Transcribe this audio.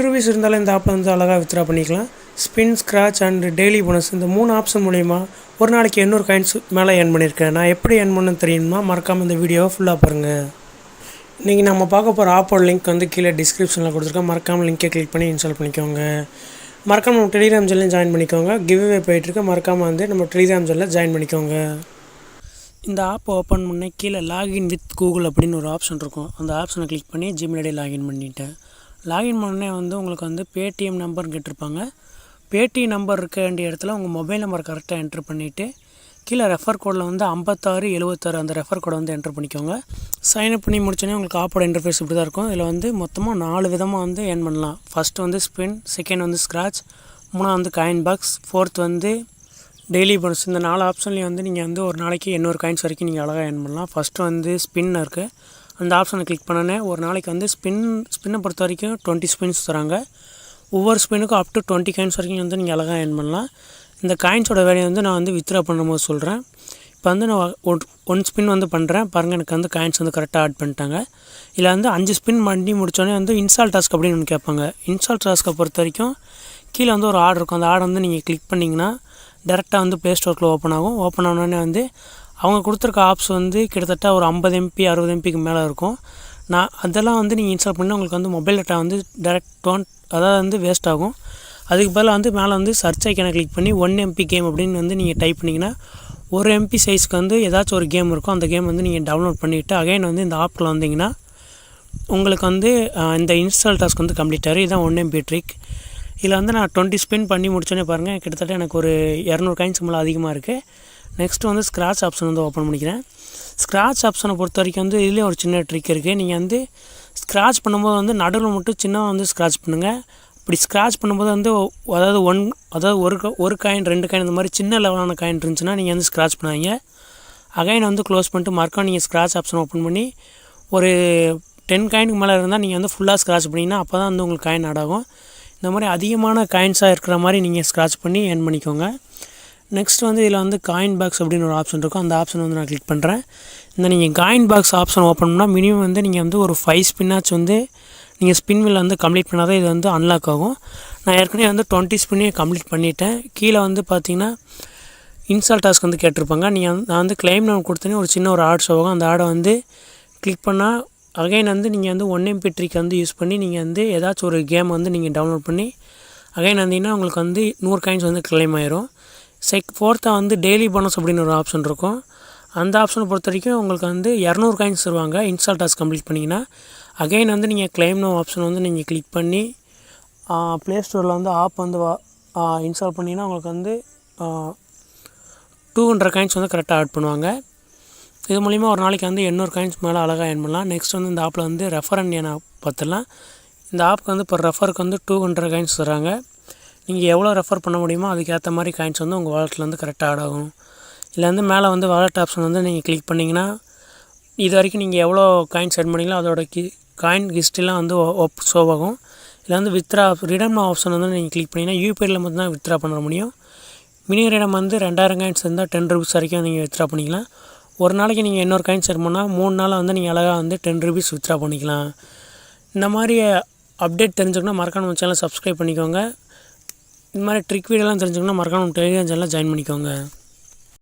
Rupees இருந்தாலும் இந்த ஆப்பில் வந்து அழகாக வித்ட்ரா பண்ணிக்கலாம். Spin, scratch and daily bonus இந்த 3 ஆப்ஷன் மூலிமா ஒரு நாளைக்கு 800 காயின்ஸ் மேலே ஏர்ன் பண்ணியிருக்கேன். நான் எப்படி ஏர்ன் பண்ணணும்னு தெரியுமா? மறக்காமல் இந்த வீடியோவை ஃபுல்லாக பாருங்கள். இன்றைக்கி நம்ம பார்க்க போகிற ஆப்போட லிங்க் வந்து கீழே டிஸ்கிரிப்ஷனில் கொடுத்துருக்கேன். மறக்காமல் லிங்கை கிளிக் பண்ணி இன்ஸ்டால் பண்ணிக்கோங்க. மறக்காமல் நம்ம டெலிகிராம் சேனலையும் ஜாயின் பண்ணிக்கோங்க. கிவ்அவே போயிட்டுருக்கு. மறக்காமல் வந்து நம்ம டெலிகிராம் சேனலில் ஜாயின் பண்ணிக்கோங்க. இந்த ஆப் ஓப்பன் பண்ண கீழே லாகின் வித் கூகுள் அப்படின்னு ஒரு ஆப்ஷன் இருக்கும். அந்த ஆப்ஷனை கிளிக் பண்ணி ஜிமெயில் ஐடி லாகின் பண்ணிட்டேன். லாகின் பண்ணே வந்து உங்களுக்கு வந்து பேடிஎம் நம்பர் கேட்டிருப்பாங்க. பேடிஎம் நம்பர் இருக்க வேண்டிய இடத்துல உங்கள் மொபைல் நம்பர் கரெக்டாக என்ட்ரு பண்ணிவிட்டு கீழே ரெஃபர் கோடில் வந்து 5676 அந்த ரெஃபர் கோடை வந்து என்ட்ரு பண்ணிக்கோங்க. சைன்அப் பண்ணி முடிச்சோன்னே உங்களுக்கு ஆப்போட இன்டர்ஃபேஸ் இப்படி தான் இருக்கும். இதில் வந்து மொத்தமாக 4 விதமாக வந்து ஏர்ன் பண்ணலாம். ஃபஸ்ட்டு வந்து ஸ்பின், செகண்ட் வந்து ஸ்க்ராட்ச், 3 வந்து காயின் பாக்ஸ், 4th வந்து டெய்லி போனஸ். இந்த 4 ஆப்ஷன்லேயும் வந்து நீங்கள் வந்து ஒரு நாளைக்கு 800 காயின்ஸ் வரைக்கும் நீங்கள் அழகாக ஏர்ன் பண்ணலாம். ஃபஸ்ட்டு வந்து ஸ்பின் இருக்குது. அந்த ஆப்ஷனை கிளிக் பண்ணோன்னே ஒரு நாளைக்கு வந்து ஸ்பின்னை பொறுத்த வரைக்கும் 20 ஸ்பின்ஸ் தராங்க. ஒவ்வொரு ஸ்பின்னுக்கும் அப் டு 20 காயின்ஸ் வரைக்கும் வந்து நீங்கள் அழகாக ஏர்ன் பண்ணலாம். இந்த காயின்ஸோட வேலையை வந்து நான் வந்து வித்ட்ரா பண்ணும்போது சொல்கிறேன். இப்போ வந்து நான் ஒன் ஸ்பின் வந்து பண்ணுறேன் பாருங்கள். எனக்கு வந்து காயின்ஸ் வந்து கரெக்டாக ஆட் பண்ணிட்டாங்க. இதில் வந்து 5 ஸ்பின் பண்ணி முடித்தோடனே வந்து இன்ஸ்டால் டாஸ்க் அப்படின்னு ஒன்று கேட்பாங்க. இன்ஸ்டால் டாஸ்க்கை பொறுத்த வரைக்கும் கீழே வந்து ஒரு ஆர்டர் இருக்கும். அந்த ஆர்டர் வந்து நீங்கள் கிளிக் பண்ணிங்கன்னா டேரெக்டாக வந்து ப்ளே ஸ்டோரில் ஓப்பன் ஆகும். ஓப்பன் ஆனோடனே வந்து அவங்க கொடுத்துருக்க ஆப்ஸ் வந்து கிட்டத்தட்ட ஒரு 50 MB 60 MBக்கு மேலே இருக்கும். அதெல்லாம் வந்து நீங்கள் இன்ஸ்டால் பண்ணால் உங்களுக்கு வந்து மொபைல் டேட்டா வந்து அதாவது வந்து வேஸ்ட் ஆகும். அதுக்கு பதிலாக வந்து மேலே வந்து சர்ச் ஐக்கானை கிளிக் பண்ணி 1 MB கேம் அப்படின்னு வந்து நீங்கள் டைப் பண்ணிங்கன்னா 1 MB சைஸ்க்கு வந்து ஏதாச்சும் ஒரு கேம் இருக்கும். அந்த கேம் வந்து நீங்கள் டவுன்லோட் பண்ணிவிட்டு அகைன் வந்து இந்த ஆப்பில் வந்தீங்கன்னா உங்களுக்கு வந்து இந்த இன்ஸ்டால் டாஸ்க் வந்து கம்ப்ளீட் ஆகும். இதுதான் 1 MB ட்ரிக். இதில் வந்து நான் 20 ஸ்பின் பண்ணி முடிச்சோன்னே பாருங்கள் கிட்டத்தட்ட எனக்கு ஒரு 200 காயின்ஸ் மேலே அதிகமாக இருக்குது. நெக்ஸ்ட்டு வந்து ஸ்க்ராட்ச் ஆப்ஷன் வந்து ஓப்பன் பண்ணிக்கிறேன். ஸ்க்ராட்ச் ஆப்ஷனை பொறுத்த வரைக்கும் வந்து இதுலேயும் ஒரு சின்ன ட்ரிக் இருக்குது. நீங்கள் வந்து ஸ்க்ராட்ச் பண்ணும்போது வந்து நடுவில் மட்டும் சின்னதாக வந்து ஸ்க்ராட்ச் பண்ணுங்கள். இப்படி ஸ்க்ராட்ச் பண்ணும்போது வந்து அதாவது ஒரு காயின் 2 காயின் இந்த மாதிரி சின்ன லெவலான காயின் இருந்துச்சுன்னா நீங்கள் வந்து ஸ்க்ராட்ச் பண்ணாதீங்க. அகைன் வந்து க்ளோஸ் பண்ணிட்டு மறுக்கா நீங்கள் ஸ்க்ராட்ச் ஆப்ஷன் ஓப்பன் பண்ணி ஒரு 10 காயினுக்கு மேலே இருந்தால் நீங்கள் வந்து ஃபுல்லாக ஸ்க்ராட்ச் பண்ணிங்கன்னா அப்போ தான் வந்து உங்களுக்கு காயின் ஆட் ஆகும். இந்த மாதிரி அதிகமான காயின்ஸாக இருக்கிற மாதிரி நீங்கள் ஸ்க்ராட்ச் பண்ணி ஏர்ன் பண்ணிக்கோங்க. நெக்ஸ்ட் வந்து இதில் வந்து காயின் பாக்ஸ் அப்படின்னு ஒரு ஆப்ஷன் இருக்கும். அந்த ஆப்ஷன் வந்து நான் கிளிக் பண்ணுறேன். இந்த நீங்கள் காயின் பாக்ஸ் ஆப்ஷன் ஓப்பன் பண்ணால் மினிமம் வந்து நீங்கள் வந்து ஒரு 5 ஸ்பின்னாச்சும் வந்து நீங்கள் ஸ்பின் மில்ல வந்து கம்ப்ளீட் பண்ணால் தான் இது வந்து அன்லாக் ஆகும். நான் ஏற்கனவே வந்து 20 ஸ்பின்னே கம்ப்ளீட் பண்ணிட்டேன். கீழே வந்து பார்த்தீங்கன்னா இன்ஸ்டால் டாஸ்க் வந்து கேட்டிருப்பாங்க. நான் வந்து கிளைம் நம்பர் கொடுத்தோன்னே ஒரு சின்ன ஒரு ஆட் ஷோ ஆகும். அந்த ஆடை வந்து கிளிக் பண்ணால் அகைன் வந்து நீங்கள் வந்து 1 MB ட்ரிக் வந்து யூஸ் பண்ணி நீங்கள் வந்து ஏதாச்சும் ஒரு கேம் வந்து நீங்கள் டவுன்லோட் பண்ணி அகைன் வந்தீங்கன்னா உங்களுக்கு வந்து 100 காயின்ஸ் வந்து கிளைம் ஆயிரும். 4th வந்து டெய்லி போனஸ் அப்படின்னு ஒரு ஆப்ஷன் இருக்கும். அந்த ஆப்ஷனை பொறுத்த வரைக்கும் உங்களுக்கு வந்து 200 காயின்ஸ் தருவாங்க இன்ஸ்டால் டாஸ்க் கம்ப்ளீட் பண்ணிங்கன்னா. அகைன் வந்து நீங்கள் கிளைம் நோ ஆப்ஷன் வந்து நீங்கள் கிளிக் பண்ணி ப்ளே ஸ்டோரில் வந்து ஆப் வந்து இன்ஸ்டால் பண்ணிங்கன்னா உங்களுக்கு வந்து 200 காயின்ஸ் வந்து கரெக்டாக ஆட் பண்ணுவாங்க. இது மூலிமா ஒரு நாளைக்கு வந்து 800 காயின்ஸ் மேலே அழகாக ஏர்ன் பண்ணலாம். நெக்ஸ்ட் வந்து இந்த ஆப்பில் வந்து ரெஃபர் அண்ட் ஏர்ன் பார்த்துடலாம். இந்த ஆப்புக்கு வந்து இப்போ ரெஃபருக்கு வந்து 200 காயின்ஸ் தராங்க. நீங்கள் எவ்வளோ ரெஃபர் பண்ண முடியுமோ அதுக்கேற்ற மாதிரி காயின்ஸ் வந்து உங்கள் வாலெட்டில் வந்து கரெக்டாக ஆட் ஆகும். இதில் வந்து மேலே வந்து வாலெட் ஆப்ஷன் வந்து நீங்கள் கிளிக் பண்ணிங்கன்னா இது வரைக்கும் நீங்கள் எவ்வளோ காயின்ஸ் சென்ட் பண்ணிங்களோ அதோட காயின் ஹிஸ்ட்ரிலாம் வந்து ஷோ ஆகும். இதில் வந்து ரிடம் ஆப்ஷன் வந்து நீங்கள் கிளிக் பண்ணிங்கன்னா யூபிஐயில் மட்டும் தான் வித்ட்ரா பண்ண முடியும். மினிமம் ரிடம் வந்து 2000 காயின்ஸ் இருந்தால் 10 ரூபீஸ் வரைக்கும் நீங்கள் வித்ட்ரா பண்ணிக்கலாம். ஒரு நாளைக்கு நீங்கள் 800 காயின்ஸ் சென்ட் பண்ணால் 3 நாளில் வந்து நீங்கள் அழகாக வந்து 10 ரூபீஸ் வித்ட்ரா பண்ணிக்கலாம். இந்த மாதிரி அப்டேட் தெரிஞ்சுக்கணும் மறக்காம நம்ம சேனலை சப்ஸ்கிரைப் பண்ணிக்கோங்க. இந்த மாதிரி ட்ரிக் வீடியோலாம் தெரிஞ்சுக்கணும் மறக்காம நம்ம டெலிகிராம் சேனலில் ஜாயின் பண்ணிக்கோங்க.